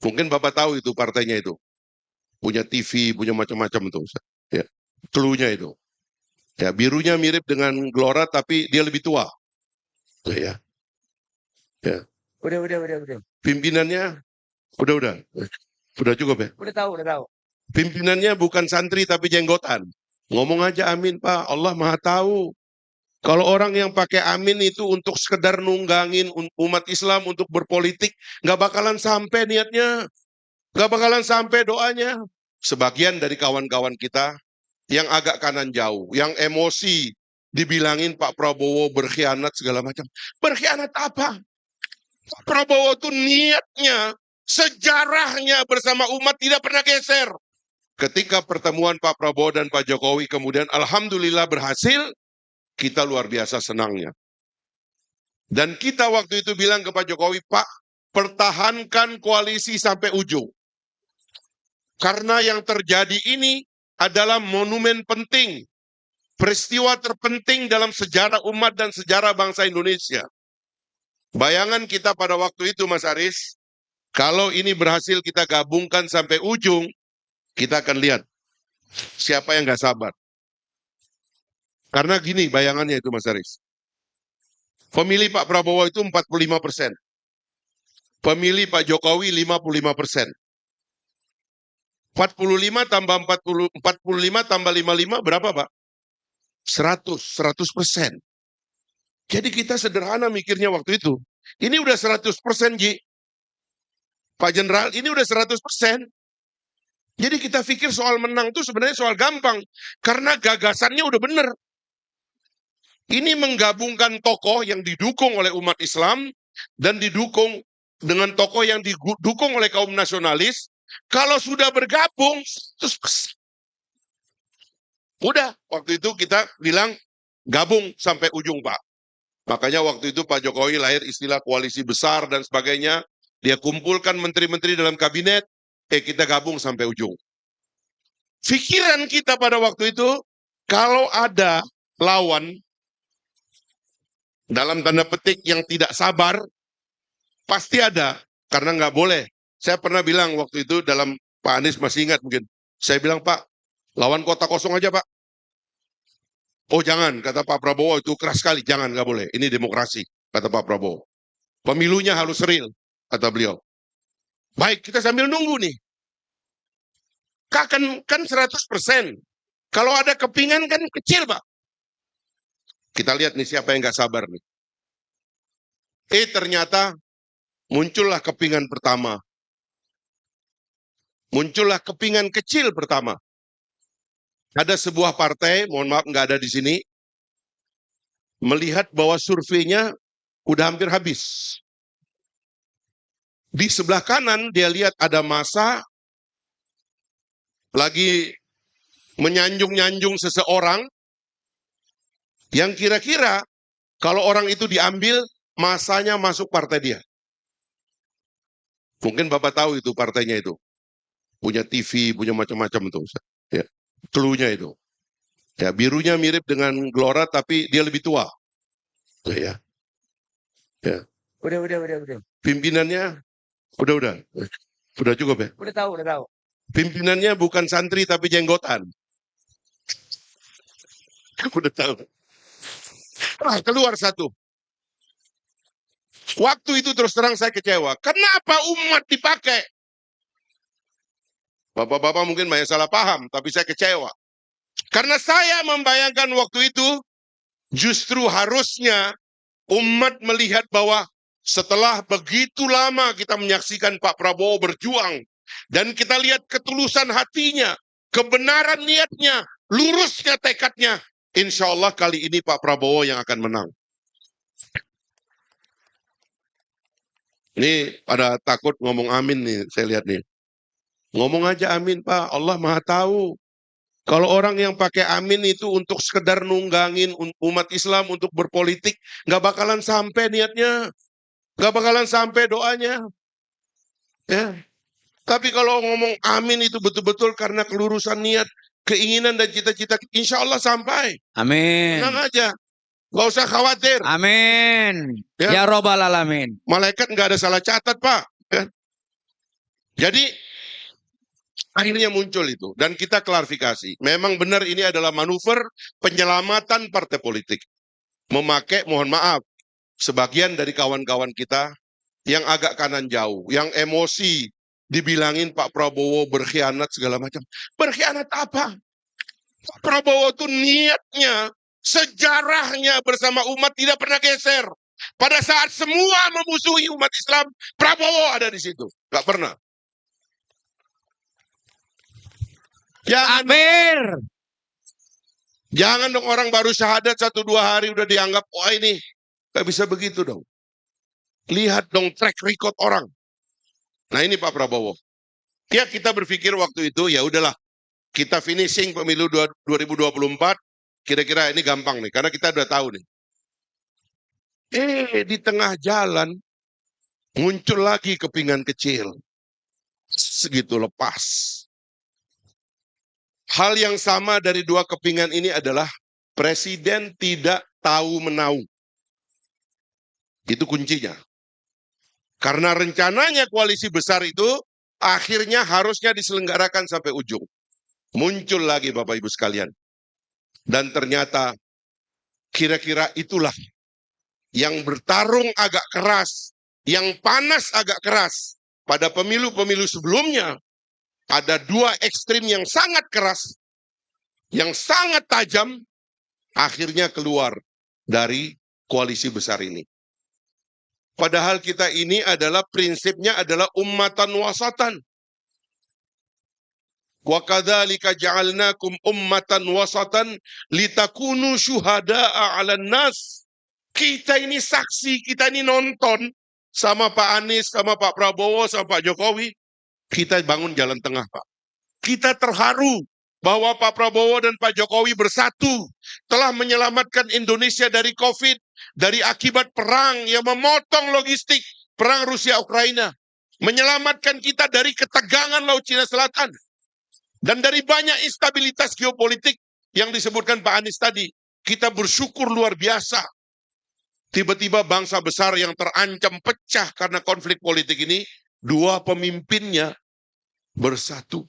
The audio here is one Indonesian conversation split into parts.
Mungkin Bapak tahu itu partainya itu. Punya TV, punya macam-macam tuh. Ya. Cluenya itu. Ya, birunya mirip dengan Gelora tapi dia lebih tua. Tuh ya. Ya. Udah. Pimpinannya udah. Udah cukup ya. Udah tahu. Pimpinannya bukan santri tapi jenggotan. Ngomong aja amin Pak, Allah Maha tahu. Kalau orang yang pakai amin itu untuk sekedar nunggangin umat Islam untuk berpolitik, nggak bakalan sampai niatnya, nggak bakalan sampai doanya. Sebagian dari kawan-kawan kita yang agak kanan jauh, yang emosi, dibilangin Pak Prabowo berkhianat segala macam. Berkhianat apa? Pak Prabowo itu niatnya, sejarahnya bersama umat tidak pernah geser. Ketika pertemuan Pak Prabowo dan Pak Jokowi kemudian alhamdulillah berhasil, kita luar biasa senangnya. Dan kita waktu itu bilang ke Pak Jokowi, Pak, pertahankan koalisi sampai ujung. Karena yang terjadi ini adalah monumen penting, peristiwa terpenting dalam sejarah umat dan sejarah bangsa Indonesia. Bayangan kita pada waktu itu, Mas Aris, kalau ini berhasil kita gabungkan sampai ujung, kita akan lihat siapa yang nggak sabar. Karena gini bayangannya itu, Mas Aris. Pemilih Pak Prabowo itu 45%. Pemilih Pak Jokowi 55%. 45 tambah 45 tambah 55 berapa Pak? 100%. Jadi kita sederhana mikirnya waktu itu. Ini udah 100% Ji. Pak Jenderal, ini udah 100%. Jadi kita pikir soal menang itu sebenarnya soal gampang. Karena gagasannya udah bener. Ini menggabungkan tokoh yang didukung oleh umat Islam dan didukung dengan tokoh yang didukung oleh kaum nasionalis. Kalau sudah bergabung, terus udah, waktu itu kita bilang gabung sampai ujung Pak. Makanya waktu itu Pak Jokowi lahir istilah koalisi besar dan sebagainya. Dia kumpulkan menteri-menteri dalam kabinet, kita gabung sampai ujung. Pikiran kita pada waktu itu, kalau ada lawan, dalam tanda petik yang tidak sabar, pasti ada. Karena nggak boleh. Saya pernah bilang waktu itu dalam Pak Anies masih ingat mungkin. Saya bilang Pak, lawan kota kosong aja Pak. Oh jangan, kata Pak Prabowo itu keras sekali. Jangan, nggak boleh. Ini demokrasi, kata Pak Prabowo. Pemilunya harus real, kata beliau. Baik, kita sambil nunggu nih. Kan 100%. Kalau ada kepingan kan kecil Pak. Kita lihat nih siapa yang nggak sabar nih. Ternyata muncullah kepingan pertama. Muncullah kepingan kecil pertama. Ada sebuah partai, mohon maaf nggak ada di sini, melihat bahwa surveinya udah hampir habis. Di sebelah kanan dia lihat ada massa lagi menyanjung-nyanjung seseorang yang kira-kira kalau orang itu diambil, massanya masuk partai dia. Mungkin Bapak tahu itu partainya itu. Punya TV, punya macam-macam tuh. Ya. Cluenya itu. Ya, birunya mirip dengan Gelora tapi dia lebih tua. Tuh ya. Ya. Udah. Pimpinannya udah. Udah cukup ya. Udah tahu. Pimpinannya bukan santri tapi jenggotan. Udah tahu. Keluar satu. Waktu itu terus terang saya kecewa. Kenapa umat dipakai? Bapak-bapak mungkin banyak salah paham, tapi saya kecewa. Karena saya membayangkan waktu itu, justru harusnya umat melihat bahwa setelah begitu lama kita menyaksikan Pak Prabowo berjuang, dan kita lihat ketulusan hatinya, kebenaran niatnya, lurusnya tekadnya, insya Allah kali ini Pak Prabowo yang akan menang. Ini pada takut ngomong amin nih, saya lihat nih. Ngomong aja amin Pak, Allah Maha tahu. Kalau orang yang pakai amin itu untuk sekedar nunggangin umat Islam untuk berpolitik, nggak bakalan sampai niatnya. Nggak bakalan sampai doanya. Ya. Tapi kalau ngomong amin itu betul-betul karena kelurusan niat, keinginan dan cita-cita, insya Allah sampai. Amin. Tenang aja. Nggak usah khawatir. Amin. Ya. Ya Robbal Alamin. Malaikat nggak ada salah catat Pak. Ya. Jadi akhirnya muncul itu dan kita klarifikasi. Memang benar ini adalah manuver penyelamatan partai politik. Memakai, mohon maaf, sebagian dari kawan-kawan kita yang agak kanan jauh, yang emosi, dibilangin Pak Prabowo berkhianat segala macam. Berkhianat apa? Pak Prabowo itu niatnya, sejarahnya bersama umat tidak pernah geser. Pada saat semua memusuhi umat Islam, Prabowo ada di situ. Gak pernah. Jangan dong orang baru syahadat 1-2 hari udah dianggap, wah ini gak bisa begitu dong. Lihat dong track record orang. Nah ini Pak Prabowo. Ya kita berpikir waktu itu ya udahlah. Kita finishing pemilu 2024. Kira-kira ini gampang nih. Karena kita udah tahu nih. Di tengah jalan muncul lagi kepingan kecil. Segitu lepas. Hal yang sama dari dua kepingan ini adalah presiden tidak tahu menau. Itu kuncinya. Karena rencananya koalisi besar itu akhirnya harusnya diselenggarakan sampai ujung. Muncul lagi Bapak Ibu sekalian. Dan ternyata kira-kira itulah yang bertarung agak keras, yang panas agak keras. Pada pemilu-pemilu sebelumnya, ada dua ekstrim yang sangat keras, yang sangat tajam, akhirnya keluar dari koalisi besar ini. Padahal kita ini adalah prinsipnya adalah ummatan wasatan. Wa kadzalika ja'alnakum ummatan wasatan litakunu syuhada'a 'alan nas. Kita ini saksi, kita ini nonton sama Pak Anies, sama Pak Prabowo, sama Pak Jokowi. Kita bangun jalan tengah, Pak. Kita terharu bahwa Pak Prabowo dan Pak Jokowi bersatu telah menyelamatkan Indonesia dari COVID, dari akibat perang yang memotong logistik, perang Rusia-Ukraina, menyelamatkan kita dari ketegangan Laut Cina Selatan, dan dari banyak instabilitas geopolitik yang disebutkan Pak Anies tadi. Kita bersyukur luar biasa. Tiba-tiba bangsa besar yang terancam pecah karena konflik politik ini, dua pemimpinnya bersatu.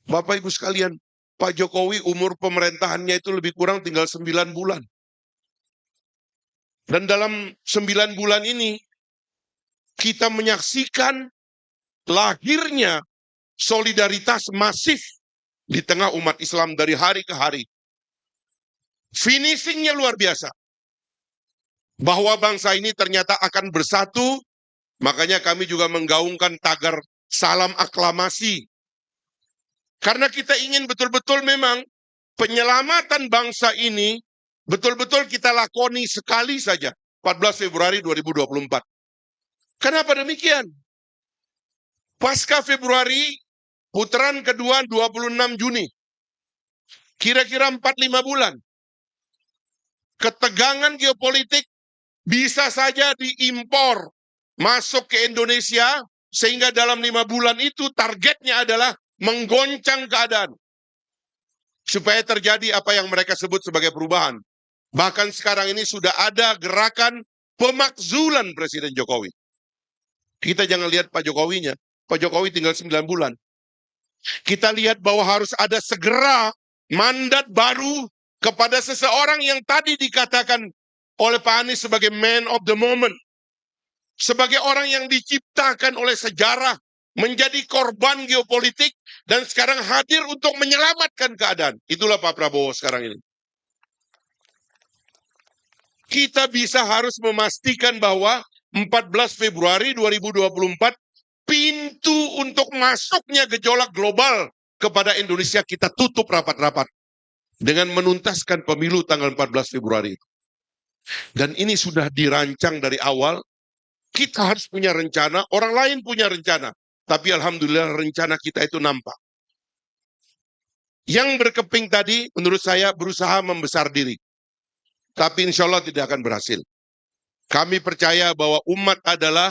Bapak Ibu sekalian, Pak Jokowi umur pemerintahannya itu lebih kurang tinggal 9 bulan. Dan dalam 9 bulan ini, kita menyaksikan lahirnya solidaritas masif di tengah umat Islam dari hari ke hari. Finishingnya luar biasa. Bahwa bangsa ini ternyata akan bersatu, makanya kami juga menggaungkan tagar salam aklamasi. Karena kita ingin betul-betul memang penyelamatan bangsa ini betul-betul kita lakoni sekali saja, 14 Februari 2024. Kenapa demikian? Pasca Februari, putaran kedua 26 Juni. Kira-kira 4-5 bulan. Ketegangan geopolitik bisa saja diimpor masuk ke Indonesia, sehingga dalam 5 bulan itu targetnya adalah menggoncang keadaan. Supaya terjadi apa yang mereka sebut sebagai perubahan. Bahkan sekarang ini sudah ada gerakan pemakzulan Presiden Jokowi. Kita jangan lihat Pak Jokowinya. Pak Jokowi tinggal 9 bulan. Kita lihat bahwa harus ada segera mandat baru kepada seseorang yang tadi dikatakan oleh Pak Anies sebagai man of the moment. Sebagai orang yang diciptakan oleh sejarah, menjadi korban geopolitik, dan sekarang hadir untuk menyelamatkan keadaan. Itulah Pak Prabowo sekarang ini. Kita bisa harus memastikan bahwa 14 Februari 2024, pintu untuk masuknya gejolak global kepada Indonesia kita tutup rapat-rapat. Dengan menuntaskan pemilu tanggal 14 Februari itu. Dan ini sudah dirancang dari awal. Kita harus punya rencana, orang lain punya rencana. Tapi alhamdulillah rencana kita itu nampak. Yang berkeping tadi menurut saya berusaha membesar diri. Tapi insya Allah tidak akan berhasil. Kami percaya bahwa umat adalah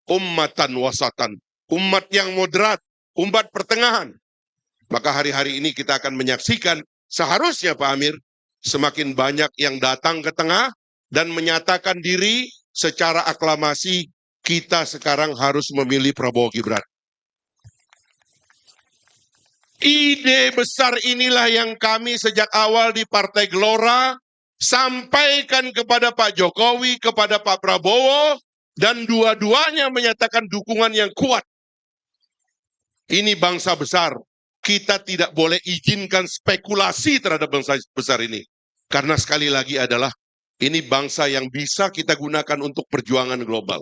ummatan wasatan. Umat yang moderat, umat pertengahan. Maka hari-hari ini kita akan menyaksikan seharusnya Pak Amir semakin banyak yang datang ke tengah dan menyatakan diri secara aklamasi kita sekarang harus memilih Prabowo Gibran. Ide besar inilah yang kami sejak awal di Partai Gelora sampaikan kepada Pak Jokowi, kepada Pak Prabowo, dan dua-duanya menyatakan dukungan yang kuat. Ini bangsa besar. Kita tidak boleh izinkan spekulasi terhadap bangsa besar ini. Karena sekali lagi adalah ini bangsa yang bisa kita gunakan untuk perjuangan global.